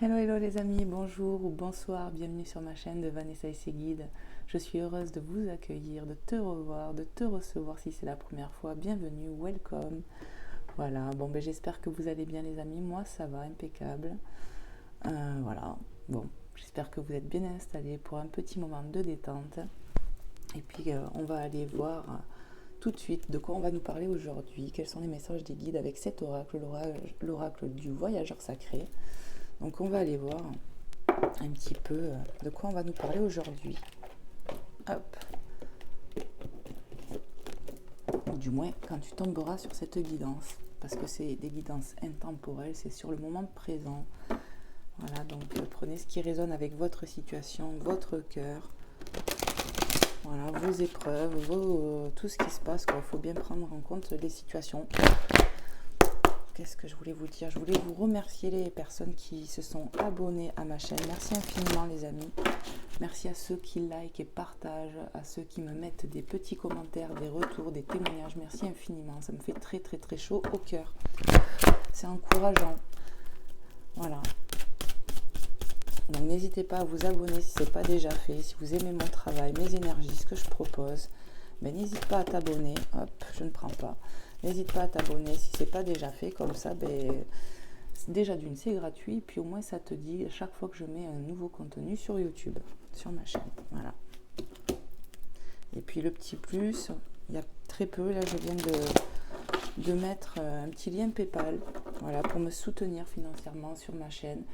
Hello, hello les amis, bonjour ou bonsoir, bienvenue sur ma chaîne de Vanessa et ses guides. Je suis heureuse de vous accueillir, de te revoir, de te recevoir si c'est la première fois. Bienvenue, welcome. Voilà, bon ben j'espère que vous allez bien les amis, moi ça va, impeccable. Voilà, bon, j'espère que vous êtes bien installés pour un petit moment de détente. Et puis on va aller voir tout de suite de quoi on va nous parler aujourd'hui, quels sont les messages des guides avec cet oracle, l'oracle du voyageur sacré. Donc on va aller voir un petit peu de quoi on va nous parler aujourd'hui. Hop. Ou du moins quand tu tomberas sur cette guidance, parce que c'est des guidances intemporelles, c'est sur le moment présent. Voilà, donc prenez ce qui résonne avec votre situation, votre cœur. Voilà, vos épreuves, tout ce qui se passe, quoi. Il faut bien prendre en compte les situations. Qu'est-ce que je voulais vous dire? Je voulais vous remercier les personnes qui se sont abonnées à ma chaîne. Merci infiniment les amis. Merci à ceux qui like et partagent, à ceux qui me mettent des petits commentaires, des retours, des témoignages. Merci infiniment. Ça me fait très très très chaud au cœur. C'est encourageant. Voilà. Donc n'hésitez pas à vous abonner si ce n'est pas déjà fait. Si vous aimez mon travail, mes énergies, ce que je propose, mais n'hésite pas à t'abonner. Hop, je ne prends pas. N'hésite pas à t'abonner si ce n'est pas déjà fait. Comme ça, déjà d'une, c'est gratuit. Puis au moins, ça te dit chaque fois que je mets un nouveau contenu sur YouTube, sur ma chaîne. Voilà. Et puis le petit plus, il y a très peu, là je viens de mettre un petit lien PayPal, voilà, pour me soutenir financièrement sur ma chaîne.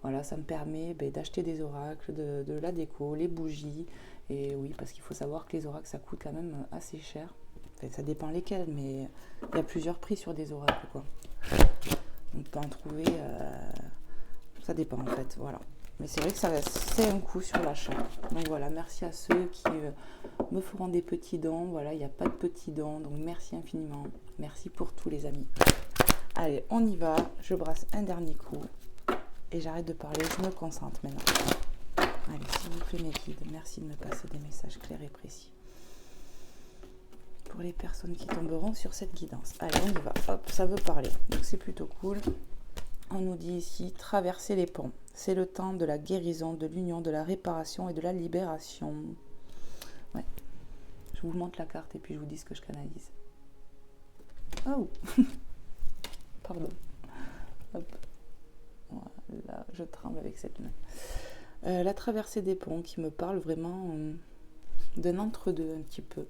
Voilà, ça me permet d'acheter des oracles, de la déco, les bougies. Et oui, parce qu'il faut savoir que les oracles, ça coûte quand même assez cher. Enfin, ça dépend lesquels, mais il y a plusieurs prix sur des oracles, quoi. On peut en trouver, ça dépend en fait, voilà. Mais c'est vrai que c'est un coût sur l'achat. Donc voilà, merci à ceux qui me feront des petits dons. Voilà, il n'y a pas de petits dons, donc merci infiniment. Merci pour tous les amis. Allez, on y va. Je brasse un dernier coup. Et j'arrête de parler, je me concentre maintenant. Allez, s'il vous plaît mes guides, merci de me passer des messages clairs et précis. Pour les personnes qui tomberont sur cette guidance. Allez, on y va. Hop, ça veut parler. Donc c'est plutôt cool. On nous dit ici, traverser les ponts. C'est le temps de la guérison, de l'union, de la réparation et de la libération. Ouais. Je vous montre la carte et puis je vous dis ce que je canalise. Oh pardon. Hop. Voilà, je tremble avec cette main. La traversée des ponts qui me parle vraiment d'un entre-deux un petit peu.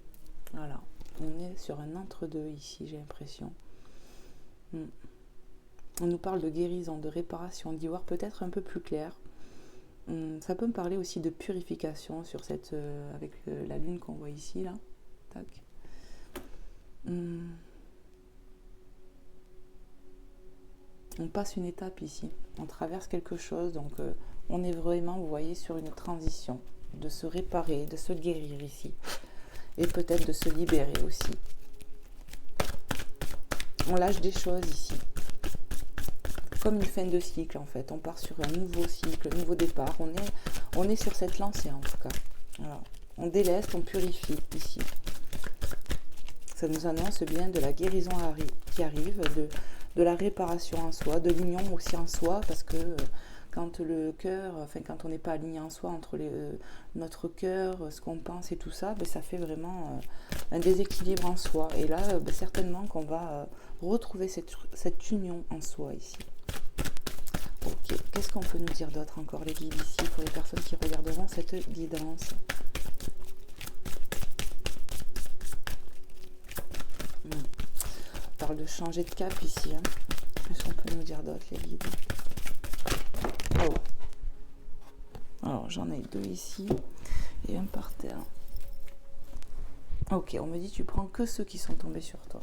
Voilà. On est sur un entre-deux ici, j'ai l'impression. On nous parle de guérison, de réparation, d'y voir peut-être un peu plus clair. Ça peut me parler aussi de purification sur cette, avec la lune qu'on voit ici, là. Tac. On passe une étape ici. On traverse quelque chose, donc on est vraiment, vous voyez, sur une transition. De se réparer, de se guérir ici. Et peut-être de se libérer aussi. On lâche des choses ici. Comme une fin de cycle en fait, on part sur un nouveau cycle, un nouveau départ, on est sur cette lancée en tout cas. Alors, on déleste, on purifie ici. Ça nous annonce bien de la guérison qui arrive, de la réparation en soi, de l'union aussi en soi, parce que quand le cœur, enfin quand on n'est pas aligné en soi entre notre cœur, ce qu'on pense et tout ça, ça fait vraiment un déséquilibre en soi. Et là, certainement qu'on va retrouver cette union en soi ici. Ok, qu'est-ce qu'on peut nous dire d'autre encore les guides ici pour les personnes qui regarderont cette guidance? On parle de changer de cap ici. Qu'est-ce qu'on peut nous dire d'autre les guides? Oh. Alors j'en ai deux ici et un par terre. Ok, on me dit tu prends que ceux qui sont tombés sur toi.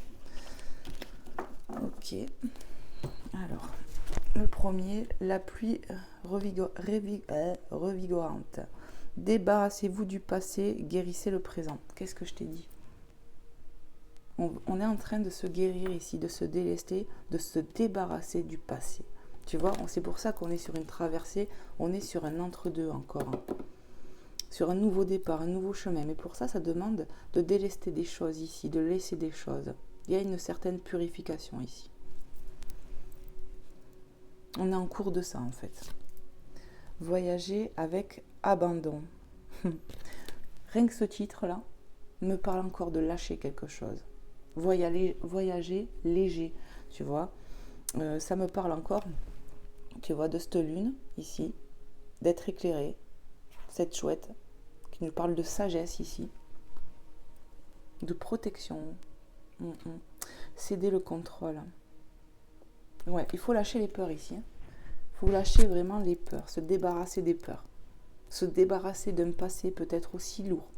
Ok. Alors, le premier, la pluie revigorante. Débarrassez-vous du passé, guérissez le présent. Qu'est-ce que je t'ai dit? On est en train de se guérir ici, de se délester, de se débarrasser du passé. Tu vois, c'est pour ça qu'on est sur une traversée, on est sur un entre-deux encore. Sur un nouveau départ, un nouveau chemin. Mais pour ça, ça demande de délester des choses ici, de laisser des choses. Il y a une certaine purification ici. On est en cours de ça en fait. Voyager avec abandon. Rien que ce titre-là me parle encore de lâcher quelque chose. Voyager léger, tu vois. Ça me parle encore, tu vois, de cette lune ici, d'être éclairé, cette chouette qui nous parle de sagesse ici, de protection. Céder le contrôle. Ouais, il faut lâcher les peurs ici. Il faut lâcher vraiment les peurs, se débarrasser des peurs. Se débarrasser d'un passé peut-être aussi lourd.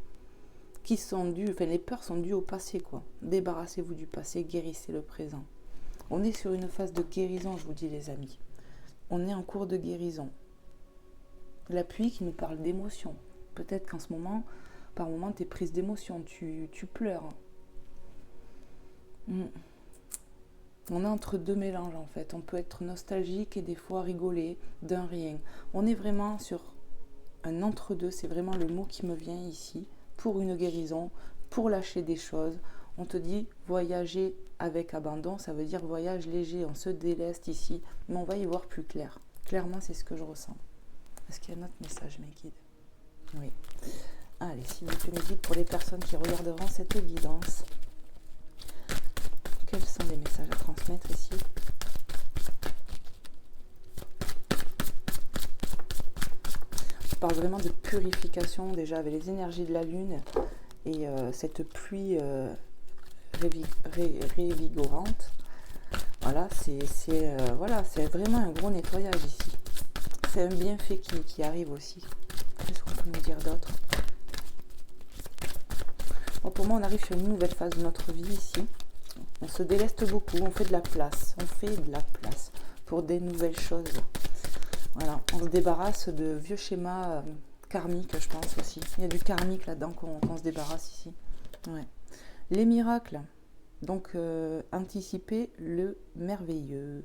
Qui sont dues, enfin les peurs sont dues au passé, quoi. Débarrassez-vous du passé, guérissez le présent. On est sur une phase de guérison, je vous dis les amis. On est en cours de guérison. La pluie qui nous parle d'émotion. Peut-être qu'en ce moment, par moment, tu es prise d'émotion, tu pleures. On est entre deux mélanges en fait. On peut être nostalgique et des fois rigoler d'un rien. On est vraiment sur un entre-deux, c'est vraiment le mot qui me vient ici, pour une guérison, pour lâcher des choses. On te dit voyager avec abandon, ça veut dire voyage léger, on se déleste ici, mais on va y voir plus clair. Clairement, c'est ce que je ressens. Est-ce qu'il y a un autre message, mes guides? Oui. Allez, s'il vous plaît, mes guides, pour les personnes qui regarderont cette guidance, quels sont les messages à transmettre ici? Je parle vraiment de purification déjà avec les énergies de la lune et cette pluie révigorante. Voilà, c'est vraiment un gros nettoyage ici. C'est un bienfait qui arrive aussi. Qu'est-ce qu'on peut nous dire d'autre? Bon, pour moi, on arrive sur une nouvelle phase de notre vie ici. On se déleste beaucoup, on fait de la place. On fait de la place pour des nouvelles choses. Voilà, on se débarrasse de vieux schémas karmiques, je pense aussi. Il y a du karmique là-dedans qu'on se débarrasse ici. Ouais. Les miracles. Donc, anticiper le merveilleux.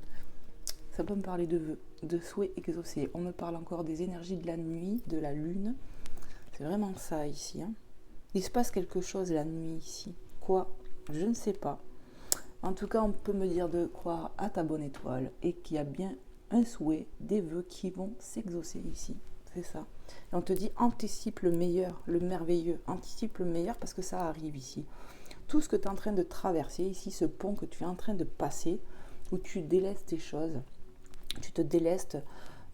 Ça peut me parler de vœux, de souhaits exaucés. On me parle encore des énergies de la nuit, de la lune. C'est vraiment ça ici. Hein. Il se passe quelque chose la nuit ici. Quoi? Je ne sais pas. En tout cas, on peut me dire de croire à ta bonne étoile et qu'il y a bien un souhait, des vœux qui vont s'exaucer ici. C'est ça. Et on te dit anticipe le meilleur, le merveilleux. Anticipe le meilleur parce que ça arrive ici. Tout ce que tu es en train de traverser ici, ce pont que tu es en train de passer, où tu délestes tes choses, tu te délestes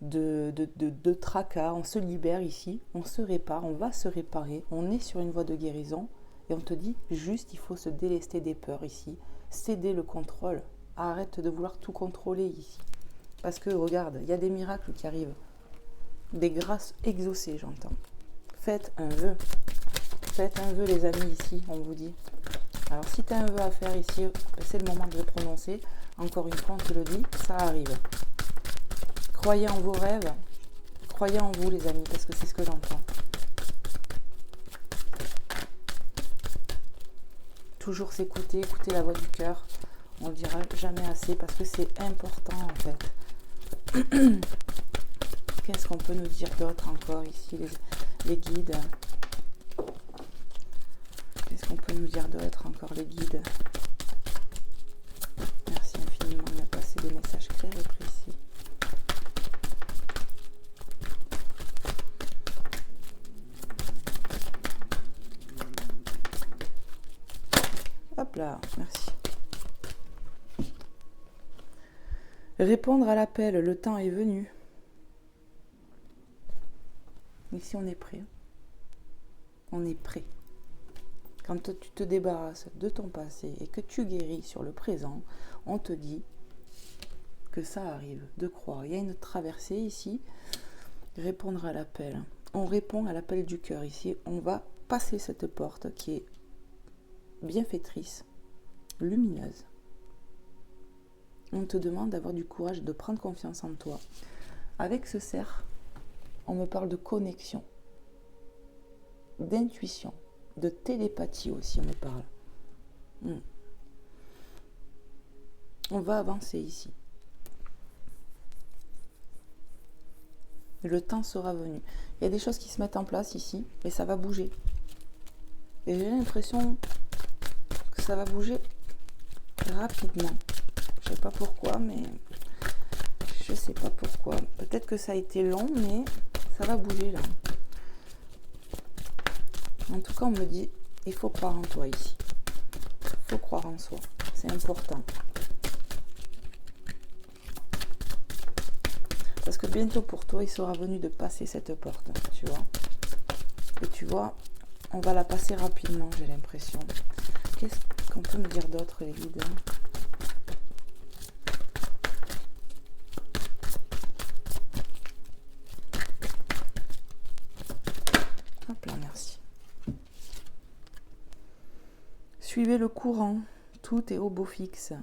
de tracas, on se libère ici, on se répare, on va se réparer, on est sur une voie de guérison et on te dit juste il faut se délester des peurs ici, céder le contrôle, arrête de vouloir tout contrôler ici. Parce que regarde, il y a des miracles qui arrivent, des grâces exaucées j'entends. Faites un vœu les amis ici, on vous dit. Alors si tu as un vœu à faire ici, c'est le moment de le prononcer. Encore une fois, on te le dit, ça arrive. Croyez en vos rêves, croyez en vous les amis, parce que c'est ce que j'entends. Toujours s'écouter, écouter la voix du cœur. On ne le dira jamais assez parce que c'est important en fait. Qu'est-ce qu'on peut nous dire d'autre encore ici, les guides? Qu'est-ce qu'on peut nous dire d'autre encore, les guides? Merci infiniment de me passer des messages clairs et précis. Hop là, merci. Répondre à l'appel, le temps est venu. Ici, on est prêt. On est prêt. Quand tu te débarrasses de ton passé et que tu guéris sur le présent, on te dit que ça arrive, de croire. Il y a une traversée ici. Répondre à l'appel. On répond à l'appel du cœur ici. On va passer cette porte qui est bienfaitrice, lumineuse. On te demande d'avoir du courage, de prendre confiance en toi. Avec ce cerf, on me parle de connexion, d'intuition, de télépathie aussi, on me parle. On va avancer ici. Le temps sera venu. Il y a des choses qui se mettent en place ici, mais ça va bouger. Et j'ai l'impression que ça va bouger rapidement. Je sais pas pourquoi, mais je sais pas pourquoi. Peut-être que ça a été long, mais Ça va bouger là. En tout cas, on me dit, il faut croire en toi ici. Il faut croire en soi. C'est important. Parce que bientôt pour toi, il sera venu de passer cette porte, tu vois. Et tu vois, on va la passer rapidement, j'ai l'impression. Qu'est-ce qu'on peut me dire d'autre, les guides? Hop là, merci. Suivez le courant, tout est au beau fixe.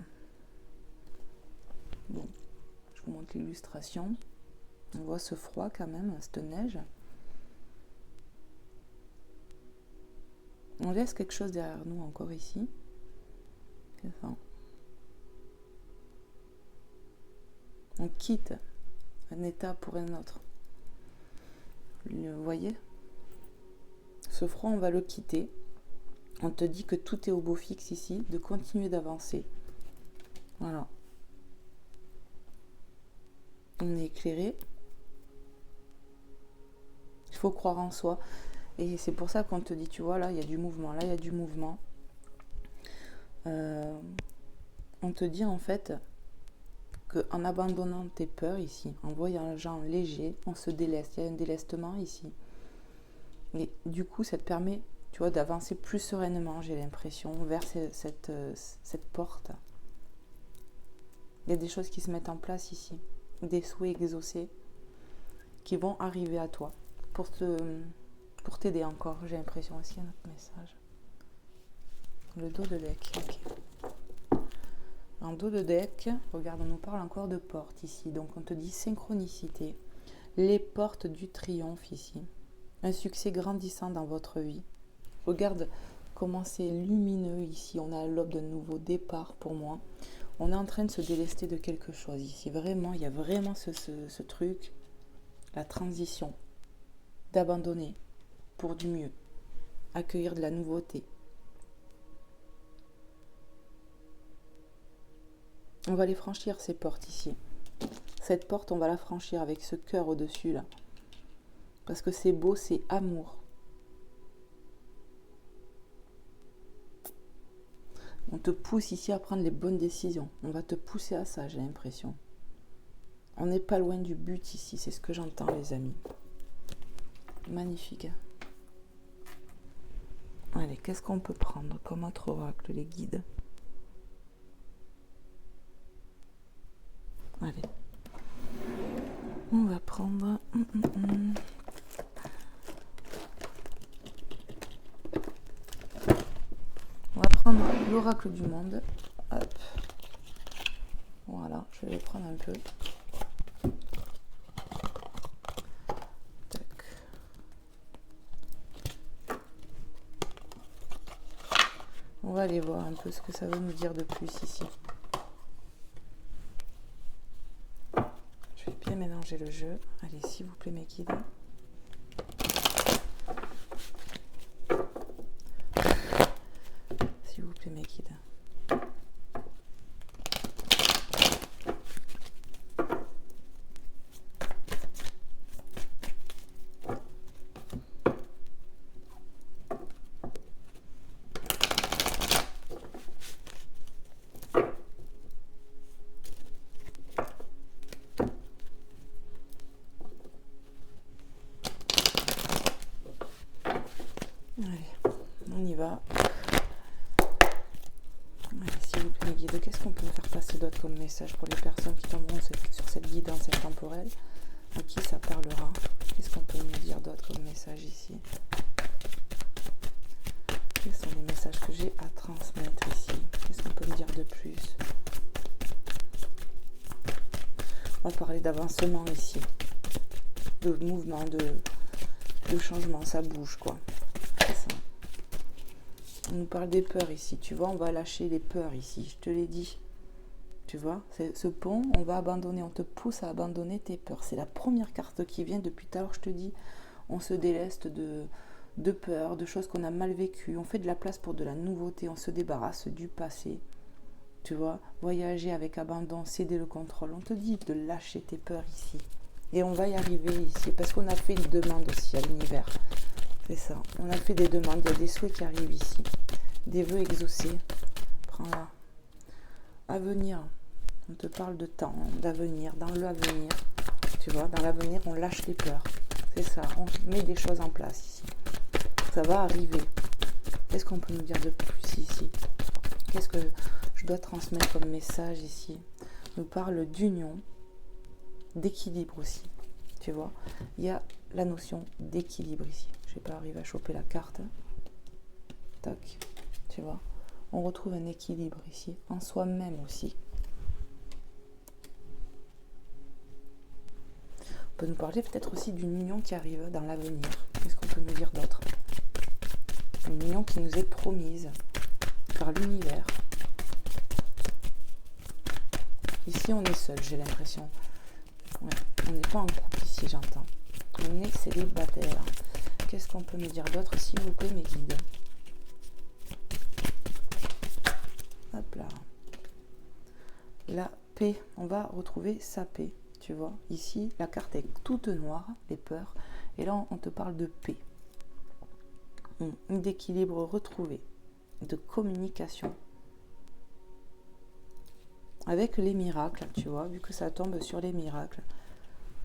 Bon, je vous montre l'illustration. On voit ce froid quand même, cette neige. On laisse quelque chose derrière nous encore ici. Enfin, on quitte un état pour un autre. Vous voyez? Ce froid, on va le quitter. On te dit que tout est au beau fixe ici, de continuer d'avancer. Voilà. On est éclairé. Il faut croire en soi. Et c'est pour ça qu'on te dit, tu vois, là, il y a du mouvement. Là, il y a du mouvement. On te dit, en fait, qu'en abandonnant tes peurs ici, en voyageant léger, on se déleste. Il y a un délestement ici. Et du coup, ça te permet, tu vois, d'avancer plus sereinement, j'ai l'impression, vers cette porte. Il y a des choses qui se mettent en place ici. Des souhaits exaucés qui vont arriver à toi pour t'aider encore, j'ai l'impression aussi, un autre message. Le dos de deck, ok. En dos de deck, regarde, on nous parle encore de portes ici. Donc on te dit synchronicité, les portes du triomphe ici. Un succès grandissant dans votre vie. Regarde comment c'est lumineux ici. On a l'aube d'un nouveau départ pour moi. On est en train de se délester de quelque chose ici. Vraiment, il y a vraiment ce truc, la transition, d'abandonner pour du mieux, accueillir de la nouveauté. On va les franchir, ces portes ici. Cette porte, on va la franchir avec ce cœur au-dessus là. Parce que c'est beau, c'est amour. On te pousse ici à prendre les bonnes décisions. On va te pousser à ça, j'ai l'impression. On n'est pas loin du but ici, c'est ce que j'entends, les amis. Magnifique. Allez, qu'est-ce qu'on peut prendre comme autre oracle, les guides? Allez. On va prendre... On va prendre l'oracle du monde. Hop. Voilà, je vais le prendre un peu. Tac. On va aller voir un peu ce que ça veut nous dire de plus ici. Je vais bien mélanger le jeu. Allez, s'il vous plaît, mes guides. S'il vous plaît, mes guides. Allez, on y va. Allez, s'il vous plaît, mes guides, qu'est-ce qu'on peut faire passer d'autre comme message pour les personnes qui tomberont sur cette guidance intemporelle? À qui ça parlera? Qu'est-ce qu'on peut nous dire d'autre comme message ici? Quels sont les messages que j'ai à transmettre ici? Qu'est-ce qu'on peut me dire de plus? On va parler d'avancement ici, de mouvement, de changement, ça bouge quoi. C'est ça. On nous parle des peurs ici, tu vois, on va lâcher les peurs ici, je te l'ai dit. Tu vois, ce pont, on va abandonner, on te pousse à abandonner tes peurs. C'est la première carte qui vient depuis tout à l'heure, je te dis, on se déleste de peurs, de choses qu'on a mal vécues, on fait de la place pour de la nouveauté, on se débarrasse du passé. Tu vois, voyager avec abandon, céder le contrôle. On te dit de lâcher tes peurs ici. Et on va y arriver ici, parce qu'on a fait une demande aussi à l'univers. C'est ça, on a fait des demandes, il y a des souhaits qui arrivent ici. Des vœux exaucés. Prends-la. Avenir, on te parle de temps, d'avenir, dans l'avenir. Tu vois, dans l'avenir, on lâche les peurs. C'est ça, on met des choses en place ici. Ça va arriver. Qu'est-ce qu'on peut nous dire de plus ici? Qu'est-ce que je dois transmettre comme message ici? On nous parle d'union, d'équilibre aussi. Tu vois, il y a la notion d'équilibre ici. Je vais pas arriver à choper la carte. Tac, tu vois. On retrouve un équilibre ici, en soi-même aussi. On peut nous parler peut-être aussi d'une union qui arrive dans l'avenir. Qu'est-ce qu'on peut nous dire d'autre? Une union qui nous est promise par l'univers. Ici, on est seul, j'ai l'impression. Ouais, on n'est pas en couple ici, j'entends. On est célibataire. Qu'est-ce qu'on peut me dire d'autre, s'il vous plaît, mes guides? Hop là. La paix, on va retrouver sa paix, tu vois. Ici, la carte est toute noire, les peurs. Et là, on te parle de paix. D'équilibre retrouvé, de communication. Avec les miracles, tu vois, vu que ça tombe sur les miracles,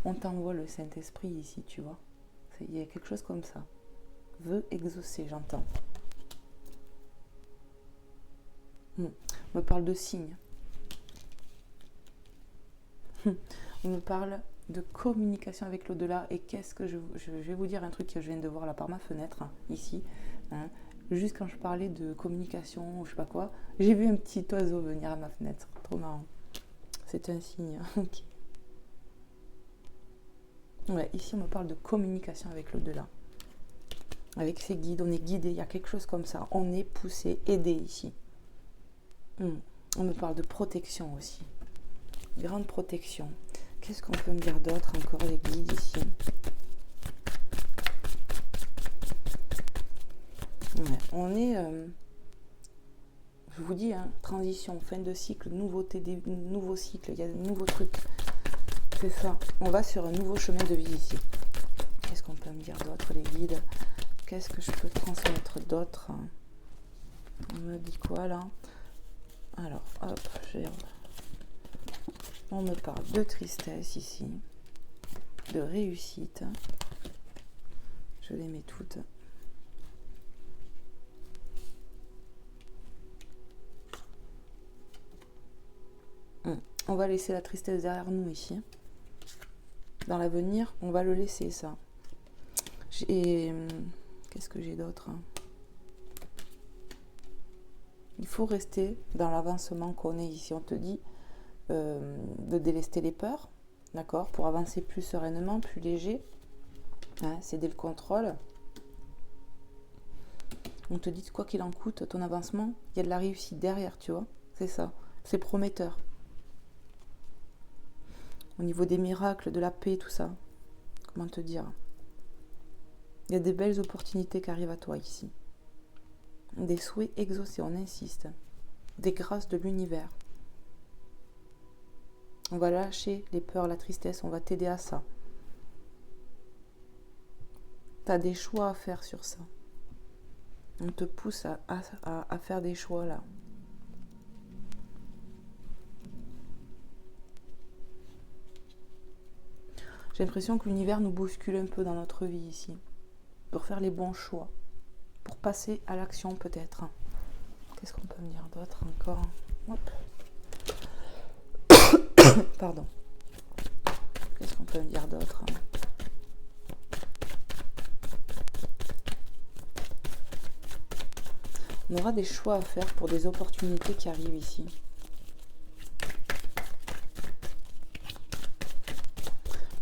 on t'envoie le Saint-Esprit ici, tu vois. Il y a quelque chose comme ça. Vœux exaucés, j'entends. On me parle de signes. On me parle de communication avec l'au-delà. Et qu'est-ce que je vais vous dire un truc que je viens de voir là par ma fenêtre, ici. Hein. Juste quand je parlais de communication, ou je sais pas quoi, j'ai vu un petit oiseau venir à ma fenêtre. Trop marrant. C'est un signe. Ok. Ouais, ici on me parle de communication avec l'au-delà. Avec ses guides, on est guidé, il y a quelque chose comme ça. On est poussé, aidé ici. On me parle de protection aussi. Grande protection. Qu'est-ce qu'on peut me dire d'autre encore, les guides ici? Ouais, on est, je vous dis, hein, transition, fin de cycle, nouveauté, nouveau cycle, il y a de nouveaux trucs. C'est ça. On va sur un nouveau chemin de vie ici. Qu'est-ce qu'on peut me dire d'autre, les guides? Qu'est-ce que je peux transmettre d'autre? On me dit quoi là? Alors, hop, on me parle de tristesse ici, de réussite. Je les mets toutes. On va laisser la tristesse derrière nous ici. Dans l'avenir, on va le laisser, ça. Qu'est-ce que j'ai d'autre? Il faut rester dans l'avancement qu'on est ici. On te dit de délester les peurs, d'accord, pour avancer plus sereinement, plus léger. Hein, céder le contrôle. On te dit quoi qu'il en coûte, ton avancement, il y a de la réussite derrière, tu vois. C'est ça. C'est prometteur. Au niveau des miracles, de la paix, tout ça. Comment te dire? Il y a des belles opportunités qui arrivent à toi ici. Des souhaits exaucés, on insiste. Des grâces de l'univers. On va lâcher les peurs, la tristesse, on va t'aider à ça. Tu as des choix à faire sur ça. On te pousse à faire des choix là. J'ai l'impression que l'univers nous bouscule un peu dans notre vie ici. Pour faire les bons choix. Pour passer à l'action peut-être. Qu'est-ce qu'on peut me dire d'autre encore? Hop. Pardon. Qu'est-ce qu'on peut me dire d'autre? On aura des choix à faire pour des opportunités qui arrivent ici.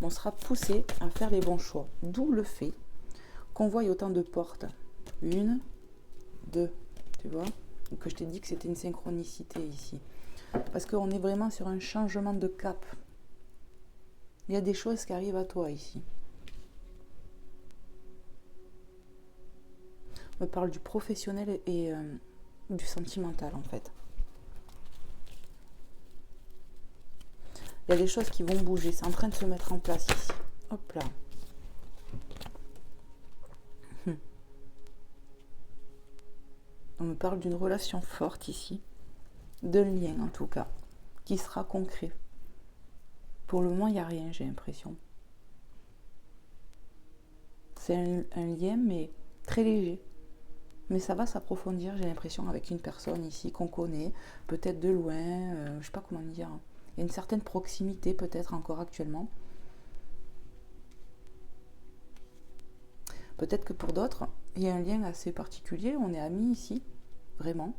On sera poussé à faire les bons choix. D'où le fait qu'on voit autant de portes. 1, 2, tu vois? Que je t'ai dit que c'était une synchronicité ici. Parce qu'on est vraiment sur un changement de cap. Il y a des choses qui arrivent à toi ici. On me parle du professionnel et du sentimental en fait. Il Il y a des choses qui vont bouger. C'est en train de se mettre en place ici. Hop là. On me parle d'une relation forte ici. D'un lien en tout cas. Qui sera concret. Pour le moment, il n'y a rien, j'ai l'impression. C'est un lien, mais très léger. Mais ça va s'approfondir, j'ai l'impression, avec une personne ici qu'on connaît, peut-être de loin, je ne sais pas comment dire. Il y a une certaine proximité peut-être encore actuellement. Peut-être que pour d'autres, il y a un lien assez particulier, on est amis ici, vraiment.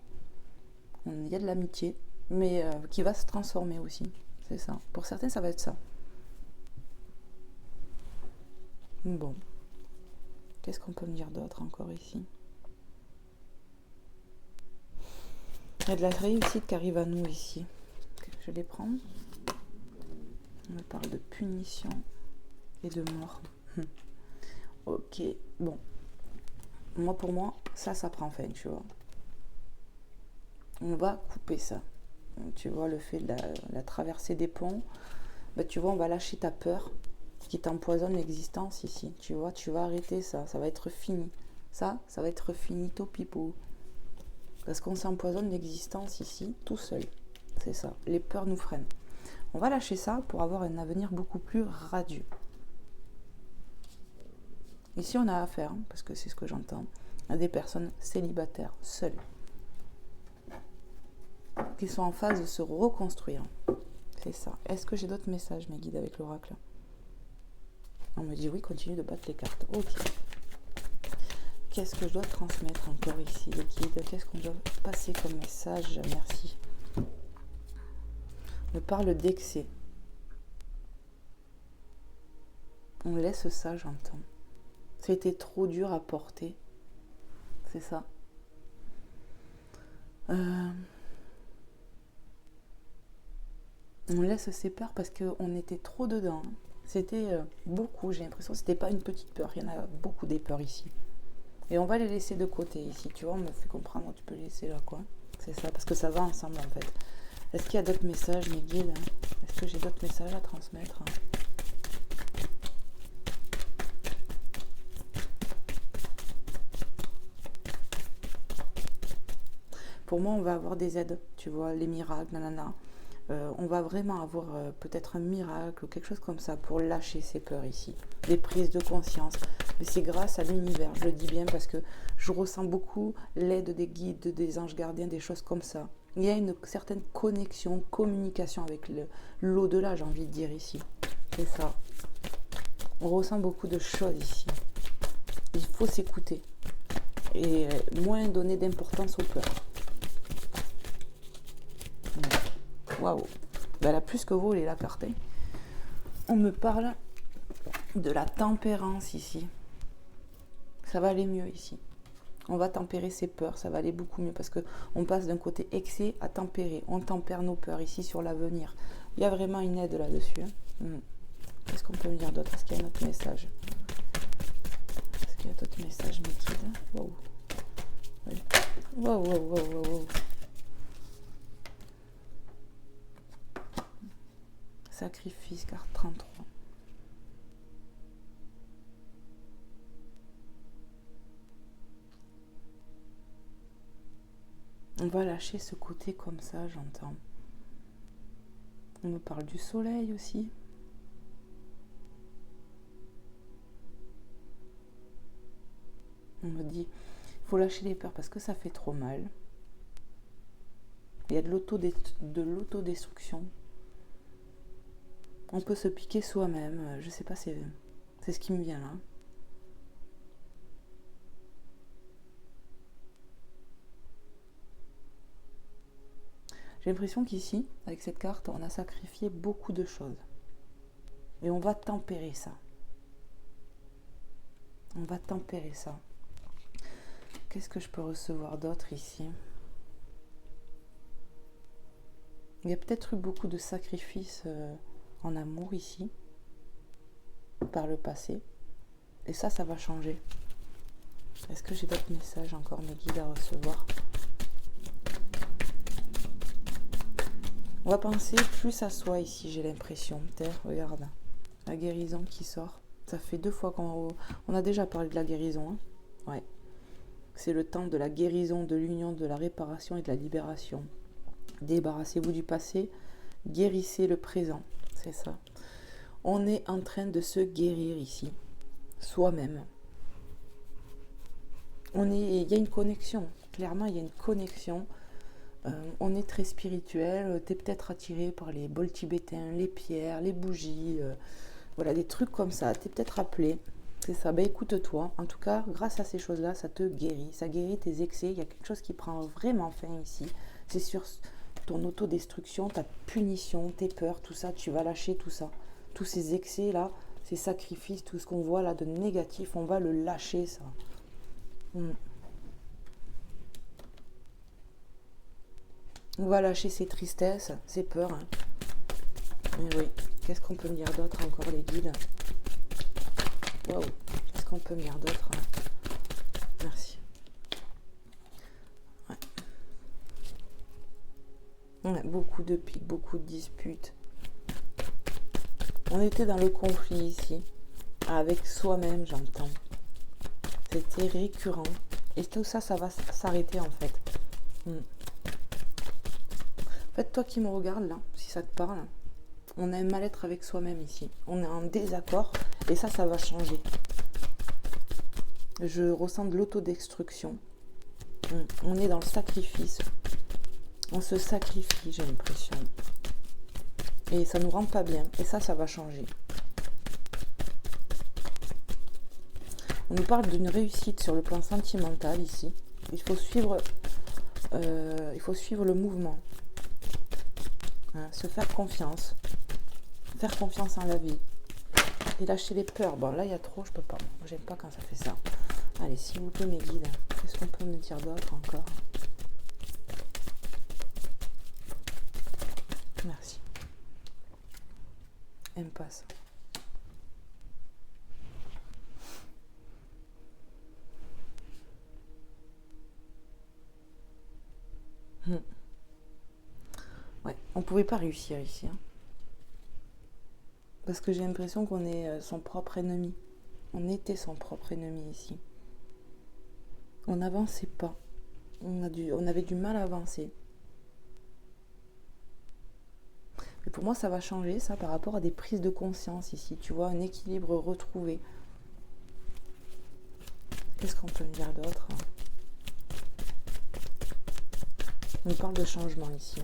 Il y a de l'amitié, mais qui va se transformer aussi, c'est ça. Pour certains, ça va être ça. Bon. Qu'est-ce qu'on peut me dire d'autre encore ici? Il y a de la réussite qui arrive à nous ici. Je les prends. On me parle de punition et de mort. Ok, bon. Moi, pour moi, ça prend fin, tu vois. On va couper ça. Tu vois, le fait de la traversée des ponts, bah, tu vois, on va lâcher ta peur qui t'empoisonne l'existence ici. Tu vois, tu vas arrêter ça. Ça va être fini. Ça va être finito pipo. Parce qu'on s'empoisonne l'existence ici, tout seul. C'est ça. Les peurs nous freinent. On va lâcher ça pour avoir un avenir beaucoup plus radieux. Ici, on a affaire, parce que c'est ce que j'entends, à des personnes célibataires, seules, qui sont en phase de se reconstruire. C'est ça. Est-ce que j'ai d'autres messages, mes guides, avec l'oracle? On me dit oui, continue de battre les cartes. Ok. Qu'est-ce que je dois transmettre encore ici, les guides? Qu'est-ce qu'on doit passer comme message? Merci. On me parle d'excès. On laisse ça, j'entends. C'était trop dur à porter. C'est ça. On laisse ces peurs parce qu'on était trop dedans. C'était beaucoup, j'ai l'impression que c'était pas une petite peur. Il y en a beaucoup des peurs ici. Et on va les laisser de côté ici. Tu vois, on me fait comprendre, tu peux les laisser là, quoi. C'est ça, parce que ça va ensemble, en fait. Est-ce qu'il y a d'autres messages, mes guides? Est-ce que j'ai d'autres messages à transmettre? Pour moi, on va avoir des aides, tu vois, les miracles, nanana. On va vraiment avoir peut-être un miracle ou quelque chose comme ça pour lâcher ces peurs ici. Des prises de conscience. Mais c'est grâce à l'univers, je le dis bien parce que je ressens beaucoup l'aide des guides, des anges gardiens, des choses comme ça. Il y a une certaine connexion, communication avec l'au-delà, j'ai envie de dire ici. C'est ça. On ressent beaucoup de choses ici. Il faut s'écouter. Et moins donner d'importance aux peurs. Waouh, elle a plus que volé la carte. On me parle de la tempérance ici. Ça va aller mieux ici. On va tempérer ses peurs, ça va aller beaucoup mieux parce qu'on passe d'un côté excès à tempérer. On tempère nos peurs ici sur l'avenir. Il y a vraiment une aide là-dessus. Qu'est-ce qu'on peut me dire d'autre? Est-ce qu'il y a un autre message? Est-ce qu'il y a d'autres messages, mes guides? Waouh. Waouh, waouh, waouh, waouh. Sacrifice, carte 33. On va lâcher ce côté comme ça, j'entends. On me parle du soleil aussi. On me dit, il faut lâcher les peurs parce que ça fait trop mal. Il y a de l'autodestruction. On peut se piquer soi-même. Je sais pas, c'est ce qui me vient là. J'ai l'impression qu'ici, avec cette carte, on a sacrifié beaucoup de choses. Et on va tempérer ça. On va tempérer ça. Qu'est-ce que je peux recevoir d'autre ici? Il y a peut-être eu beaucoup de sacrifices en amour ici, par le passé. Et ça va changer. Est-ce que j'ai d'autres messages encore, mes guides, à recevoir? On va penser plus à soi ici, j'ai l'impression. Terre, regarde. La guérison qui sort. Ça fait 2 fois qu'on a déjà parlé de la guérison. Hein. Ouais. C'est le temps de la guérison, de l'union, de la réparation et de la libération. Débarrassez-vous du passé, guérissez le présent. C'est ça. On est en train de se guérir ici. Soi-même. Il y a une connexion. Clairement, il y a une connexion. On est très spirituel. Tu es peut-être attiré par les bols tibétains, les pierres, les bougies. Voilà, des trucs comme ça. Tu es peut-être appelé. C'est ça. Ben écoute-toi. En tout cas, grâce à ces choses-là, ça te guérit. Ça guérit tes excès. Il y a quelque chose qui prend vraiment fin ici. C'est sur ton autodestruction, ta punition, tes peurs, tout ça. Tu vas lâcher tout ça. Tous ces excès-là, ces sacrifices, tout ce qu'on voit là de négatif, on va le lâcher, ça. On va lâcher ces tristesses, ces peurs. Hein. Mais oui, qu'est-ce qu'on peut me dire d'autre encore, les guides? Waouh, qu'est-ce qu'on peut me dire d'autre? Hein? Merci. Ouais. On a beaucoup de piques, beaucoup de disputes. On était dans le conflit ici, avec soi-même, j'entends. C'était récurrent. Et tout ça, ça va s'arrêter en fait. En fait, toi qui me regardes là, si ça te parle, on a un mal-être avec soi-même ici. On est en désaccord et ça va changer. Je ressens de l'autodestruction. On est dans le sacrifice. On se sacrifie, j'ai l'impression. Et ça nous rend pas bien. Et ça va changer. On nous parle d'une réussite sur le plan sentimental ici. Il faut suivre le mouvement. Hein, se faire confiance. Faire confiance en la vie. Et lâcher les peurs. Bon, là, il y a trop, je peux pas. J'aime pas quand ça fait ça. Allez, s'il vous plaît, mes guides, qu'est-ce qu'on peut me dire d'autre encore? Merci. Impasse. Ouais, on pouvait pas réussir ici. Hein. Parce que j'ai l'impression qu'on est son propre ennemi. On était son propre ennemi ici. On n'avançait pas. On avait du mal à avancer. Mais pour moi, ça va changer, ça, par rapport à des prises de conscience ici. Tu vois, un équilibre retrouvé. Qu'est-ce qu'on peut me dire d'autre? On parle de changement ici.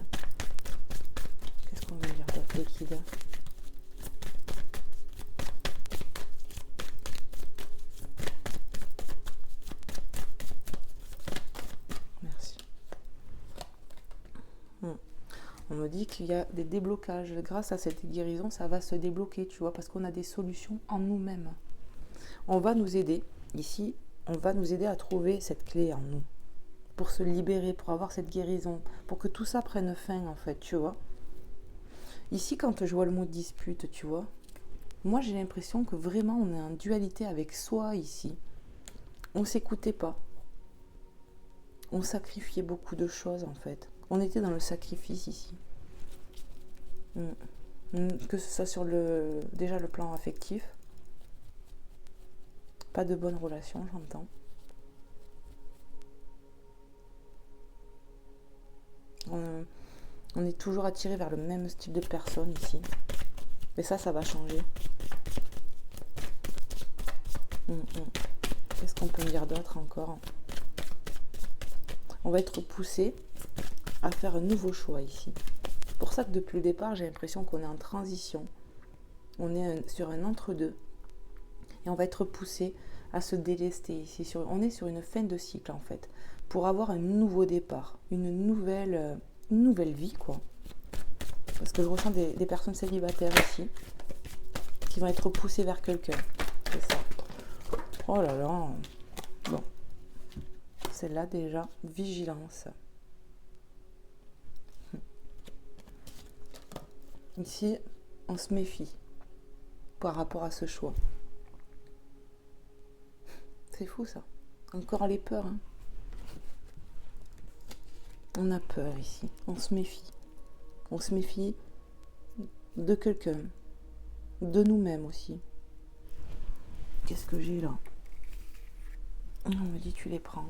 Qu'est-ce qu'on veut dire d'autre, les guides? Merci. On me dit qu'il y a des déblocages. Grâce à cette guérison, ça va se débloquer, tu vois, parce qu'on a des solutions en nous-mêmes. On va nous aider, ici, on va nous aider à trouver cette clé en nous. Pour se libérer, pour avoir cette guérison, pour que tout ça prenne fin, en fait, tu vois. Ici, quand je vois le mot dispute, tu vois, moi, j'ai l'impression que vraiment, on est en dualité avec soi, ici. On ne s'écoutait pas. On sacrifiait beaucoup de choses, en fait. On était dans le sacrifice, ici. Que ce soit sur déjà le plan affectif. Pas de bonnes relations, j'entends. On est toujours attiré vers le même type de personne ici. Mais ça va changer. Qu'est-ce qu'on peut me dire d'autre encore? On va être poussé à faire un nouveau choix ici. C'est pour ça que depuis le départ, j'ai l'impression qu'on est en transition. On est sur un entre-deux. Et on va être poussé à se délester ici. On est sur une fin de cycle en fait. Pour avoir un nouveau départ. Une nouvelle vie quoi. Parce que je ressens des personnes célibataires ici. Qui vont être poussées vers quelqu'un. C'est ça. Oh là là. Bon. Celle-là déjà. Vigilance. Ici, on se méfie par rapport à ce choix. C'est fou ça. Encore les peurs. Hein. On a peur ici. On se méfie. On se méfie de quelqu'un, de nous-mêmes aussi. Qu'est-ce que j'ai là? On me dit tu les prends.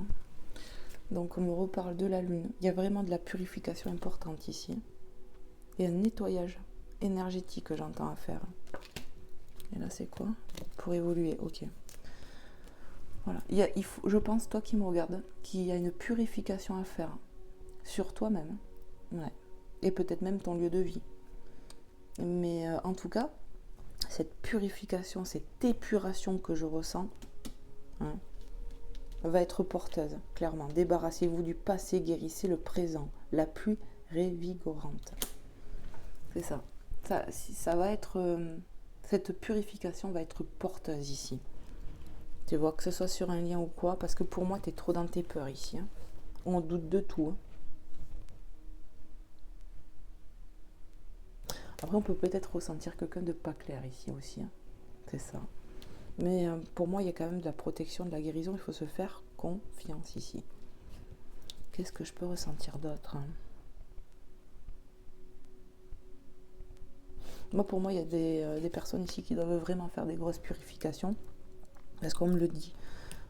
Donc on me reparle de la lune. Il y a vraiment de la purification importante ici. Et un nettoyage énergétique que j'entends à faire. Et là c'est quoi? Pour évoluer, ok. Voilà. Je pense, toi qui me regardes, qu'il y a une purification à faire sur toi-même. Ouais. Et peut-être même ton lieu de vie. Mais en tout cas, cette purification, cette épuration que je ressens, hein, va être porteuse, clairement. Débarrassez-vous du passé, guérissez le présent, la pluie révigorante. C'est ça. Ça va être... cette purification va être porteuse ici. Tu vois, que ce soit sur un lien ou quoi, parce que pour moi, tu es trop dans tes peurs ici. Hein. On doute de tout. Hein. Après, on peut peut-être ressentir quelqu'un de pas clair ici aussi. Hein. C'est ça. Mais pour moi, il y a quand même de la protection, de la guérison. Il faut se faire confiance ici. Qu'est-ce que je peux ressentir d'autre? Hein? Moi, pour moi, il y a des personnes ici qui doivent vraiment faire des grosses purifications. Parce qu'on me le dit.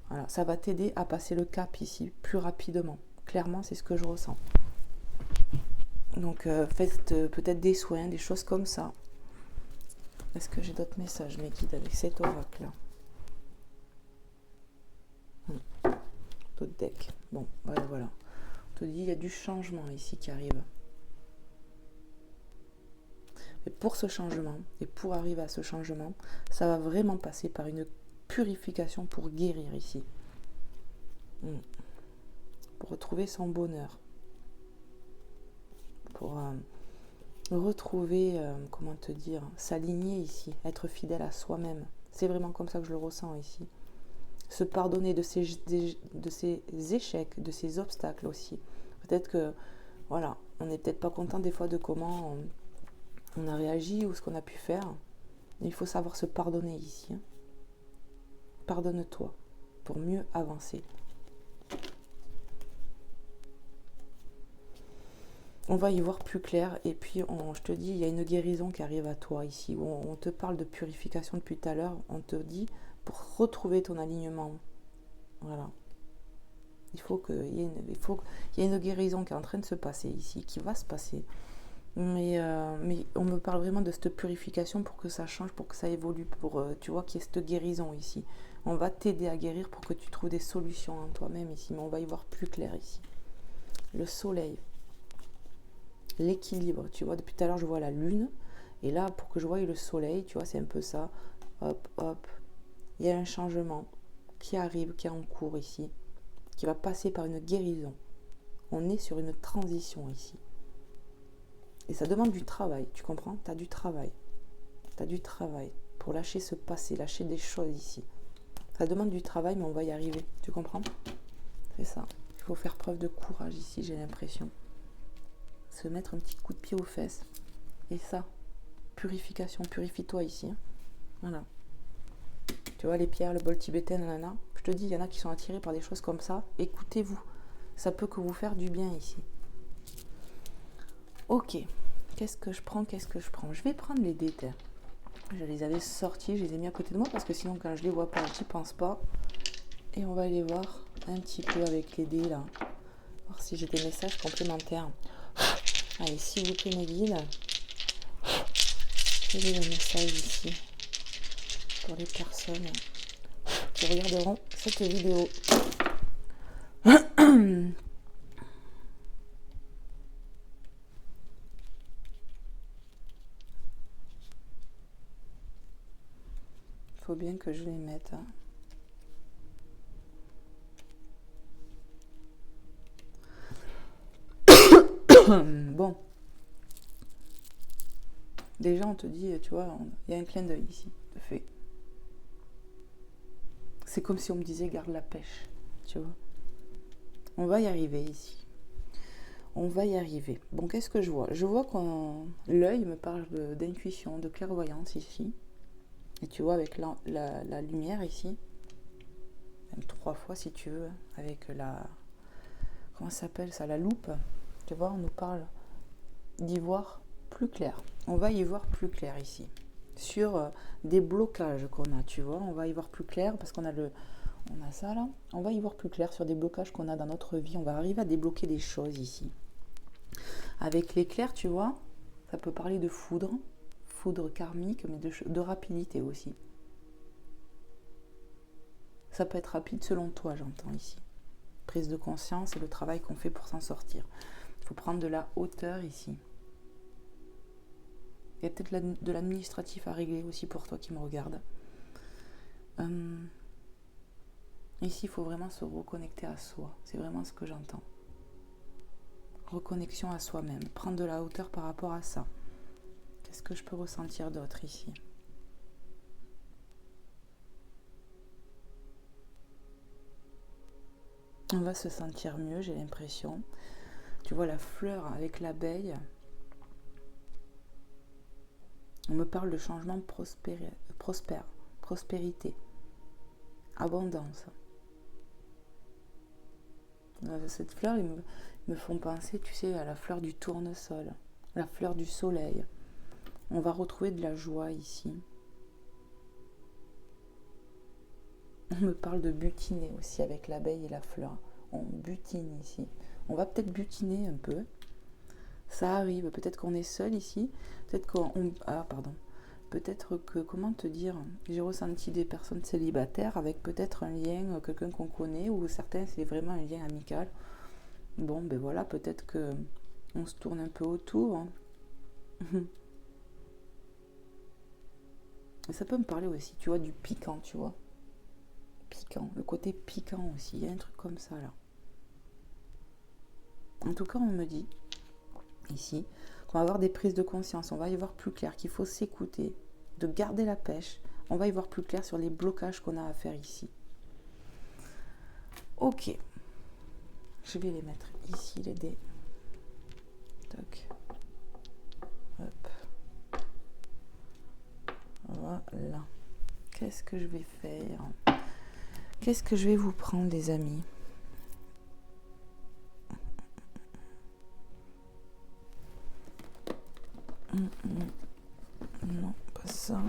Voilà, ça va t'aider à passer le cap ici plus rapidement. Clairement, c'est ce que je ressens. Donc, faites peut-être des soins, des choses comme ça. Est-ce que j'ai d'autres messages, mes guides, avec cet oracle-là? D'autres decks. Bon, voilà. On te dit, il y a du changement ici qui arrive. Mais pour ce changement, et pour arriver à ce changement, ça va vraiment passer par une purification pour guérir ici. Pour retrouver son bonheur. Pour retrouver, comment te dire, s'aligner ici, être fidèle à soi-même. C'est vraiment comme ça que je le ressens ici. Se pardonner de ses échecs, de ses obstacles aussi. Peut-être que, voilà, on n'est peut-être pas content des fois de comment on a réagi ou ce qu'on a pu faire. Mais il faut savoir se pardonner ici. Hein. Pardonne-toi pour mieux avancer. On va y voir plus clair et puis je te dis, il y a une guérison qui arrive à toi ici. On te parle de purification depuis tout à l'heure. On te dit pour retrouver ton alignement. Voilà. Il faut qu'il y ait une guérison qui est en train de se passer ici, qui va se passer. Mais on me parle vraiment de cette purification pour que ça change, pour que ça évolue, pour tu vois qu'il y ait cette guérison ici. On va t'aider à guérir pour que tu trouves des solutions en toi-même ici, mais on va y voir plus clair ici. Le soleil, l'équilibre, tu vois, depuis tout à l'heure je vois la lune, et là pour que je voie le soleil, tu vois, c'est un peu ça, hop, hop, il y a un changement qui arrive, qui est en cours ici, qui va passer par une guérison. On est sur une transition ici. Et ça demande du travail, tu comprends? Tu as du travail. Tu as du travail pour lâcher ce passé, lâcher des choses ici. Ça demande du travail, mais on va y arriver. Tu comprends? C'est ça. Il faut faire preuve de courage ici, j'ai l'impression. Se mettre un petit coup de pied aux fesses. Et ça, purification, purifie-toi ici. Hein. Voilà. Tu vois, les pierres, le bol tibétain, nanana. Je te dis, il y en a qui sont attirés par des choses comme ça. Écoutez-vous. Ça peut que vous faire du bien ici. Ok, qu'est-ce que je prends? Je vais prendre les dés. Je les avais sortis, je les ai mis à côté de moi parce que sinon quand je les vois pas, je n'y pense pas. Et on va aller voir un petit peu avec les dés là. Voir si j'ai des messages complémentaires. Allez, s'il vous plaît mes guides. Quel est le message ici pour les personnes qui regarderont cette vidéo? Faut bien que je les mette. Hein. Bon. Déjà, on te dit, tu vois, il y a un clin d'œil ici, de fait. C'est comme si on me disait, garde la pêche, tu vois. On va y arriver ici. On va y arriver. Bon, qu'est-ce que je vois? Je vois que l'œil me parle d'intuition, de clairvoyance ici. Et tu vois, avec la lumière ici, même 3 fois si tu veux, avec la... Comment ça s'appelle ça? La loupe. Tu vois, on nous parle d'y voir plus clair. On va y voir plus clair ici. Sur des blocages qu'on a, tu vois. On va y voir plus clair parce qu'on a ça là. On va y voir plus clair sur des blocages qu'on a dans notre vie. On va arriver à débloquer des choses ici. Avec l'éclair, tu vois, ça peut parler de foudre karmique, mais de rapidité aussi. Ça peut être rapide selon toi, j'entends ici. Prise de conscience et le travail qu'on fait pour s'en sortir. Il faut prendre de la hauteur ici. Il y a peut-être de l'administratif à régler aussi pour toi qui me regarde. Ici, il faut vraiment se reconnecter à soi. C'est vraiment ce que j'entends. Reconnexion à soi-même. Prendre de la hauteur par rapport à ça. Qu'est-ce que je peux ressentir d'autre ici ? On va se sentir mieux, j'ai l'impression. Tu vois la fleur avec l'abeille. On me parle de changement prospérité, abondance. Cette fleur, ils me font penser, tu sais, à la fleur du tournesol, la fleur du soleil. On va retrouver de la joie ici. On me parle de butiner aussi avec l'abeille et la fleur. On butine ici. On va peut-être butiner un peu. Ça arrive. Peut-être qu'on est seul ici. Peut-être qu'on... Peut-être que, comment te dire, j'ai ressenti des personnes célibataires avec peut-être un lien, quelqu'un qu'on connaît, ou certains, c'est vraiment un lien amical. Bon, ben voilà, peut-être que on se tourne un peu autour. Et ça peut me parler aussi, tu vois, du piquant, tu vois. Piquant, le côté piquant aussi, il y a un truc comme ça là. En tout cas, on me dit ici qu'on va avoir des prises de conscience, on va y voir plus clair, qu'il faut s'écouter, de garder la pêche, on va y voir plus clair sur les blocages qu'on a à faire ici. Ok, je vais les mettre ici, les dés. Toc. Hop. Voilà. Qu'est-ce que je vais faire ? Qu'est-ce que je vais vous prendre, les amis ? Non, pas ça.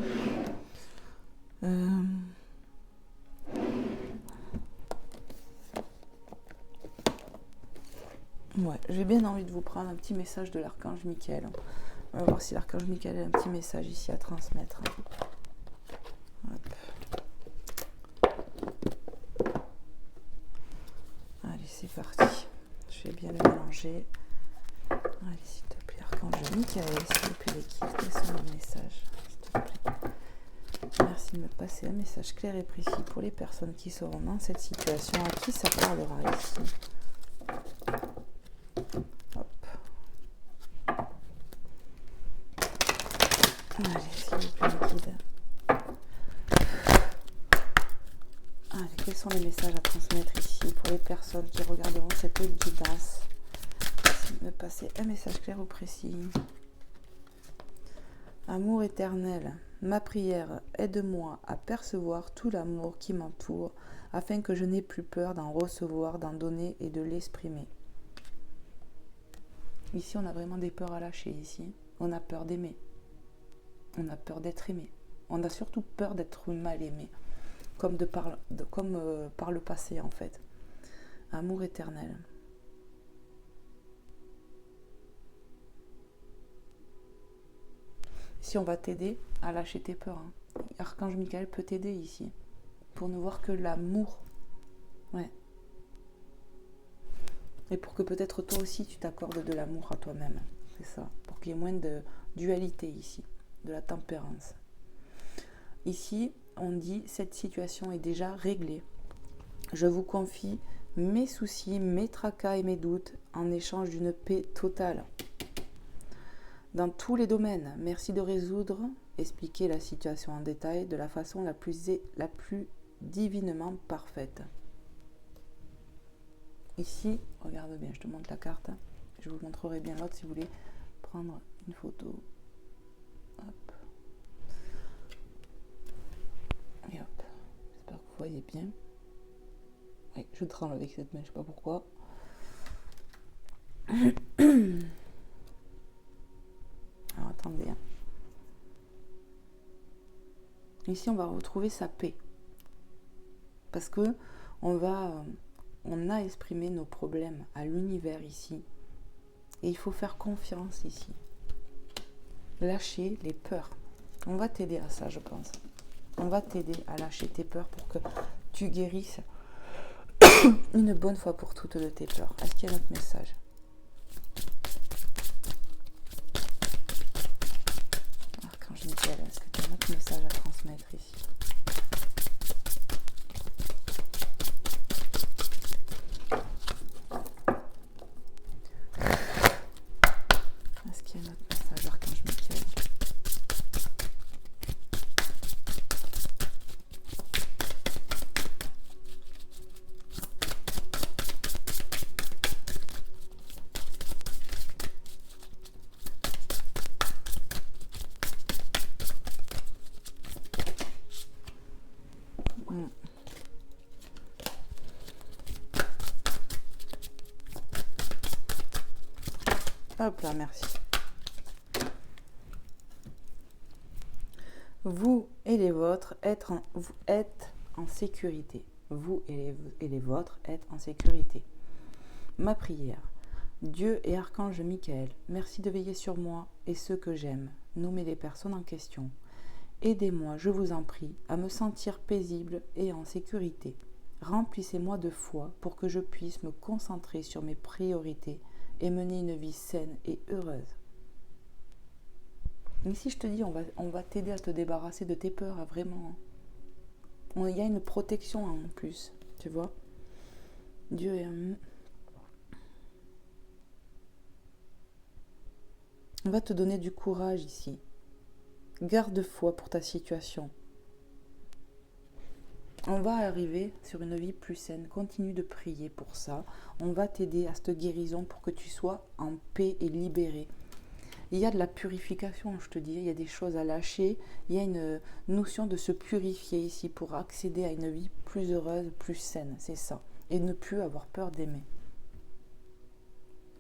Ouais, j'ai bien envie de vous prendre un petit message de l'archange Michael. On va voir si l'archange Michael a un petit message ici à transmettre. Hop. Allez, c'est parti. Je vais bien le mélanger. Allez, s'il te plaît, archange Michael, s'il vous plaît, quels sont les messages, s'il te plaît. Merci de me passer un message clair et précis pour les personnes qui seront dans cette situation, à qui ça parlera ici. Hop. Allez, s'il vous plaît, guide. Allez, quels sont les messages à transmettre ici pour les personnes qui regarderont cette guidance? Merci de me passer un message clair ou précis. Amour éternel, ma prière, aide-moi à percevoir tout l'amour qui m'entoure, afin que je n'ai plus peur d'en recevoir, d'en donner et de l'exprimer. Ici, on a vraiment des peurs à lâcher, ici. On a peur d'aimer. On a peur d'être aimé. On a surtout peur d'être mal aimé, comme par le passé, en fait. Amour éternel. Si on va t'aider à lâcher tes peurs. Hein. Archange Michael peut t'aider ici. Pour ne voir que l'amour. Ouais. Et pour que peut-être toi aussi tu t'accordes de l'amour à toi-même. C'est ça. Pour qu'il y ait moins de dualité ici. De la tempérance. Ici, on dit cette situation est déjà réglée. Je vous confie mes soucis, mes tracas et mes doutes en échange d'une paix totale. Dans tous les domaines, merci de résoudre, expliquer la situation en détail de la façon la plus divinement parfaite. Ici, regarde bien, je te montre la carte. Je vous montrerai bien l'autre si vous voulez prendre une photo. Hop. Et hop. J'espère que vous voyez bien. Oui, je tremble avec cette main, je ne sais pas pourquoi. Ici, on va retrouver sa paix. Parce que on a exprimé nos problèmes à l'univers ici. Et il faut faire confiance ici. Lâcher les peurs. On va t'aider à ça, je pense. On va t'aider à lâcher tes peurs pour que tu guérisses une bonne fois pour toutes de tes peurs. Est-ce qu'il y a un autre message? Archange Michael, est-ce que tu as un autre message à transmettre ici? Est-ce qu'il y a un autre message, Archange Michael? Hop là, merci. Vous et les vôtres vous êtes en sécurité. Vous et les vôtres êtes en sécurité. Ma prière. Dieu et Archange Michael, merci de veiller sur moi et ceux que j'aime. Nommez les personnes en question. Aidez-moi, je vous en prie, à me sentir paisible et en sécurité. Remplissez-moi de foi pour que je puisse me concentrer sur mes priorités et mener une vie saine et heureuse. Ici, je te dis, on va t'aider à te débarrasser de tes peurs, vraiment. Il y a une protection en plus, tu vois. Dieu est... On va te donner du courage ici. Garde foi pour ta situation. On va arriver sur une vie plus saine. Continue de prier pour ça. On va t'aider à cette guérison pour que tu sois en paix et libéré. Il y a de la purification, je te dis. Il y a des choses à lâcher. Il y a une notion de se purifier ici pour accéder à une vie plus heureuse, plus saine. C'est ça. Et ne plus avoir peur d'aimer.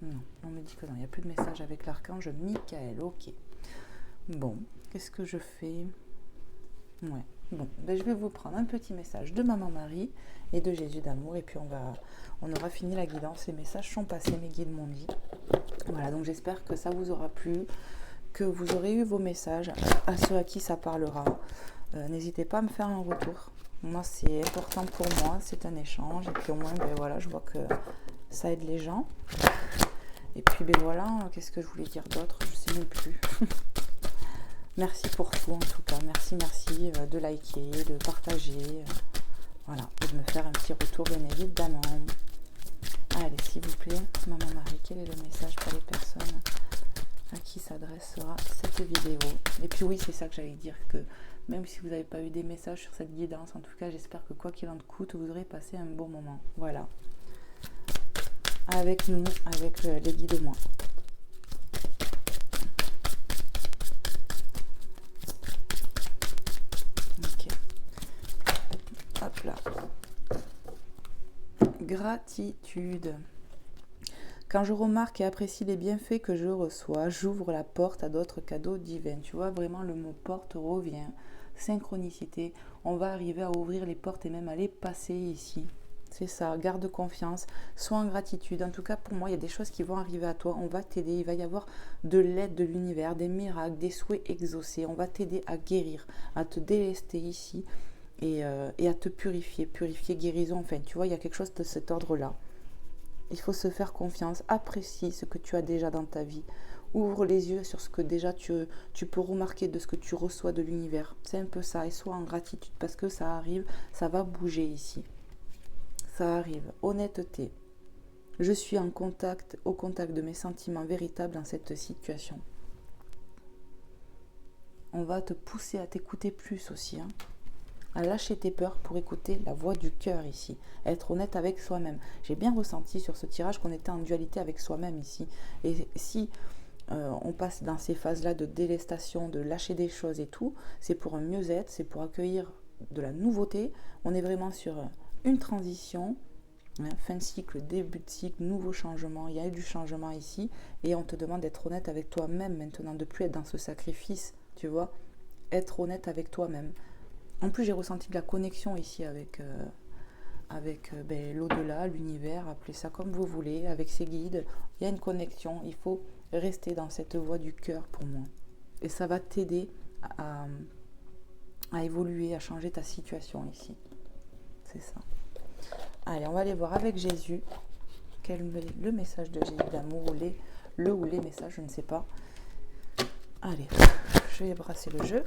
Non, on me dit que non. Il n'y a plus de message avec l'archange Michael. Ok. Bon, qu'est-ce que je fais? Ouais. Bon, ben je vais vous prendre un petit message de Maman Marie et de Jésus d'amour et puis on aura fini la guidance. Les messages sont passés, mes guides m'ont dit. Voilà, donc j'espère que ça vous aura plu, que vous aurez eu vos messages à ceux à qui ça parlera. N'hésitez pas à me faire un retour. Moi, c'est important pour moi, c'est un échange et puis au moins, ben voilà, je vois que ça aide les gens. Et puis, ben voilà, qu'est-ce que je voulais dire d'autre? Je sais même plus. Merci pour tout en tout cas, merci de liker, de partager, voilà, et de me faire un petit retour bien évidemment. Allez, s'il vous plaît, Maman Marie, quel est le message pour les personnes à qui s'adressera cette vidéo? Et puis oui, c'est ça que j'allais dire, que même si vous n'avez pas eu des messages sur cette guidance, en tout cas, j'espère que quoi qu'il en coûte, vous aurez passé un bon moment. Voilà. Avec nous, avec les guides moi. Hop là. Gratitude. Quand je remarque et apprécie les bienfaits que je reçois, j'ouvre la porte à d'autres cadeaux divins. Tu vois, vraiment le mot porte revient. Synchronicité. On va arriver à ouvrir les portes et même à les passer ici. C'est ça, garde confiance, sois en gratitude. En tout cas, pour moi, il y a des choses qui vont arriver à toi. On va t'aider, il va y avoir de l'aide de l'univers, des miracles, des souhaits exaucés. On va t'aider à guérir, à te délester ici. Et à te purifier, guérison, enfin, tu vois, il y a quelque chose de cet ordre-là. Il faut se faire confiance, apprécie ce que tu as déjà dans ta vie, ouvre les yeux sur ce que déjà tu peux remarquer de ce que tu reçois de l'univers. C'est un peu ça, et sois en gratitude, parce que ça arrive, ça va bouger ici. Ça arrive, honnêteté. Je suis au contact de mes sentiments véritables dans cette situation. On va te pousser à t'écouter plus aussi, hein. À lâcher tes peurs pour écouter la voix du cœur ici, être honnête avec soi-même. J'ai bien ressenti sur ce tirage qu'on était en dualité avec soi-même ici. Et si on passe dans ces phases-là de délestation, de lâcher des choses et tout, c'est pour un mieux-être, c'est pour accueillir de la nouveauté. On est vraiment sur une transition, hein, fin de cycle, début de cycle, nouveau changement. Il y a eu du changement ici et on te demande d'être honnête avec toi-même maintenant, de plus être dans ce sacrifice, tu vois, être honnête avec toi-même. En plus, j'ai ressenti de la connexion ici avec l'au-delà, l'univers, appelez ça comme vous voulez, avec ses guides. Il y a une connexion, il faut rester dans cette voie du cœur pour moi. Et ça va t'aider à évoluer, à changer ta situation ici. C'est ça. Allez, on va aller voir avec Jésus. Quel est le message de Jésus d'amour ou les messages, je ne sais pas. Allez, je vais brasser le jeu.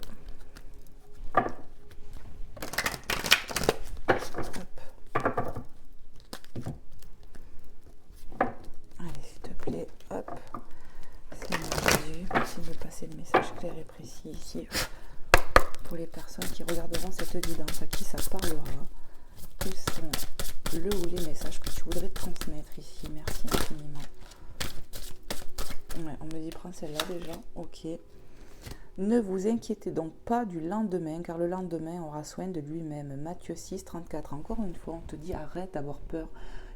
Allez, s'il te plaît, hop. Seigneur Jésus, merci de me passer le message clair et précis ici. Pour les personnes qui regarderont cette guidance, à qui ça parlera. Quels sont le ou les messages que tu voudrais transmettre ici? Merci infiniment. Ouais, on me dit prends celle-là déjà. Ok. Ne vous inquiétez donc pas du lendemain, car le lendemain aura soin de lui-même. Matthieu 6, 34. Encore une fois, on te dit arrête d'avoir peur.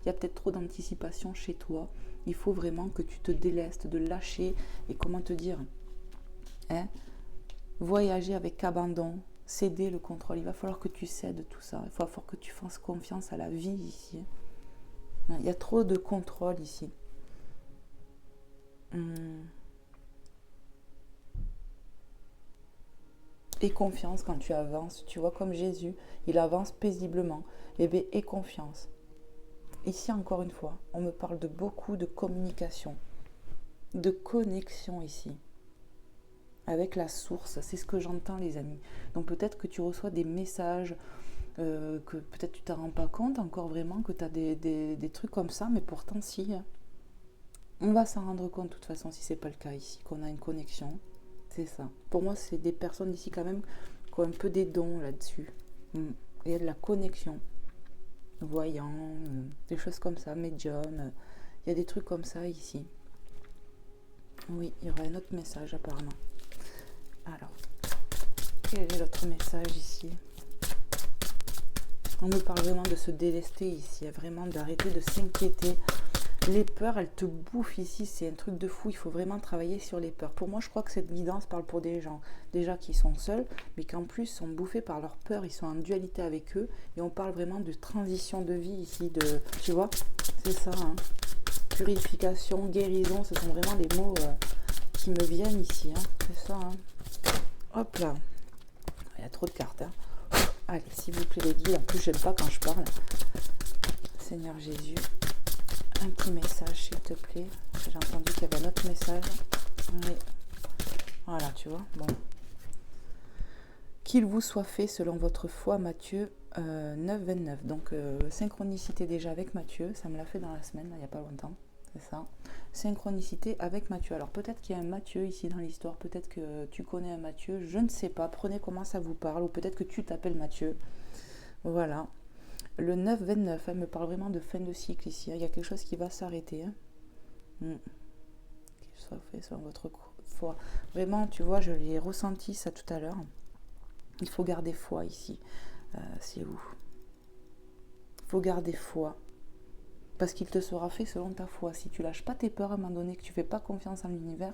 Il y a peut-être trop d'anticipation chez toi. Il faut vraiment que tu te délestes, de lâcher. Et comment te dire, voyager avec abandon, céder le contrôle. Il va falloir que tu cèdes tout ça. Il va falloir que tu fasses confiance à la vie ici. Il y a trop de contrôle ici. Et confiance quand tu avances. Tu vois, comme Jésus, il avance paisiblement. Eh bien, aie confiance. Ici, encore une fois, on me parle de beaucoup de communication, de connexion ici, avec la source. C'est ce que j'entends, les amis. Donc, peut-être que tu reçois des messages, que peut-être tu ne t'en rends pas compte encore vraiment, que tu as des trucs comme ça, mais pourtant, si. On va s'en rendre compte, de toute façon, si ce n'est pas le cas ici, qu'on a une connexion. C'est ça. Pour moi, c'est des personnes ici quand même qui ont un peu des dons là-dessus. Il y a de la connexion. Voyant, des choses comme ça, médium. Il y a des trucs comme ça ici. Oui, il y aura un autre message apparemment. Alors, quel est l'autre message ici? On me parle vraiment de se délester ici, vraiment d'arrêter de s'inquiéter. Les peurs, elles te bouffent ici, c'est un truc de fou, il faut vraiment travailler sur les peurs. Pour moi, je crois que cette guidance parle pour des gens, déjà qui sont seuls, mais qui en plus sont bouffés par leurs peurs, ils sont en dualité avec eux, et on parle vraiment de transition de vie ici, tu vois, c'est ça, purification, guérison, ce sont vraiment les mots qui me viennent ici, c'est ça, hop là, il y a trop de cartes, Allez, s'il vous plaît les guides, en plus j'aime pas quand je parle, Seigneur Jésus, un petit message s'il te plaît. J'ai entendu qu'il y avait un autre message. Oui. Voilà, tu vois. Bon. Qu'il vous soit fait selon votre foi, Matthieu 9, 29. Donc, synchronicité déjà avec Matthieu. Ça me l'a fait dans la semaine, là, il n'y a pas longtemps. C'est ça. Synchronicité avec Matthieu. Alors, peut-être qu'il y a un Matthieu ici dans l'histoire. Peut-être que tu connais un Matthieu. Je ne sais pas. Prenez comment ça vous parle. Ou peut-être que tu t'appelles Matthieu. Voilà. Le 9-29, elle me parle vraiment de fin de cycle ici. Il y a quelque chose qui va s'arrêter. Qu'il soit fait selon votre foi. Vraiment, tu vois, je l'ai ressenti ça tout à l'heure. Il faut garder foi ici. C'est où? Il faut garder foi. Parce qu'il te sera fait selon ta foi. Si tu lâches pas tes peurs à un moment donné, que tu fais pas confiance en l'univers,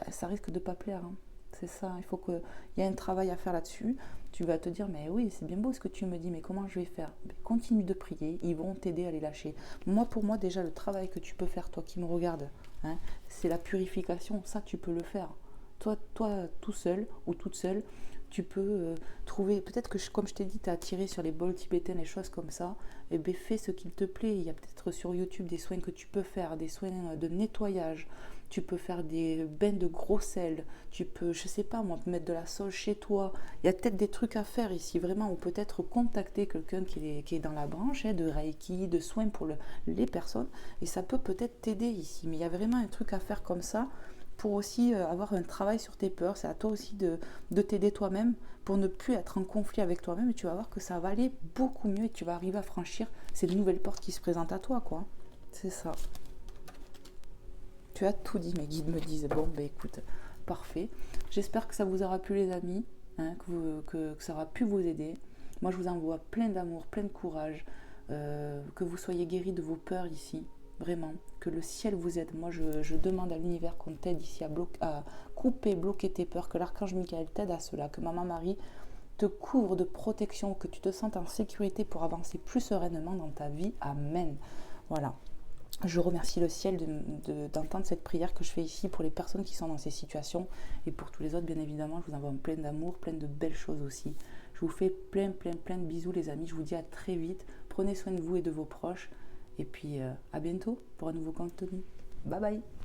ça risque de ne pas plaire. C'est ça, il faut qu'il y ait un travail à faire là-dessus. Tu vas te dire, mais oui, c'est bien beau ce que tu me dis, mais comment je vais faire? Continue de prier, ils vont t'aider à les lâcher. Pour moi, déjà, le travail que tu peux faire, toi qui me regardes, c'est la purification. Ça, tu peux le faire. Toi, tout seul ou toute seule, tu peux trouver, peut-être que comme je t'ai dit, tu as attiré sur les bols tibétains, les choses comme ça, et fais ce qu'il te plaît. Il y a peut-être sur YouTube des soins que tu peux faire, des soins de nettoyage. Tu peux faire des bains de gros sel, tu peux, je sais pas moi, mettre de la sauge chez toi. Il y a peut-être des trucs à faire ici, vraiment, ou peut-être contacter quelqu'un qui est dans la branche, de Reiki, de soins pour les personnes, et ça peut peut-être t'aider ici. Mais il y a vraiment un truc à faire comme ça, pour aussi avoir un travail sur tes peurs. C'est à toi aussi de t'aider toi-même, pour ne plus être en conflit avec toi-même, et tu vas voir que ça va aller beaucoup mieux, et tu vas arriver à franchir ces nouvelles portes qui se présentent à toi, quoi. C'est ça. Tu as tout dit, mes guides me disent. Bon, écoute, parfait. J'espère que ça vous aura plu, les amis, que ça aura pu vous aider. Moi, je vous envoie plein d'amour, plein de courage, que vous soyez guéris de vos peurs ici, vraiment, que le ciel vous aide. Moi, je demande à l'univers qu'on t'aide ici à couper, bloquer tes peurs, que l'archange Michael t'aide à cela, que Maman Marie te couvre de protection, que tu te sentes en sécurité pour avancer plus sereinement dans ta vie. Amen. Voilà. Je remercie le ciel d'entendre cette prière que je fais ici pour les personnes qui sont dans ces situations et pour tous les autres, bien évidemment. Je vous envoie plein d'amour, plein de belles choses aussi. Je vous fais plein de bisous, les amis. Je vous dis à très vite. Prenez soin de vous et de vos proches. Et puis, à bientôt pour un nouveau contenu. Bye bye.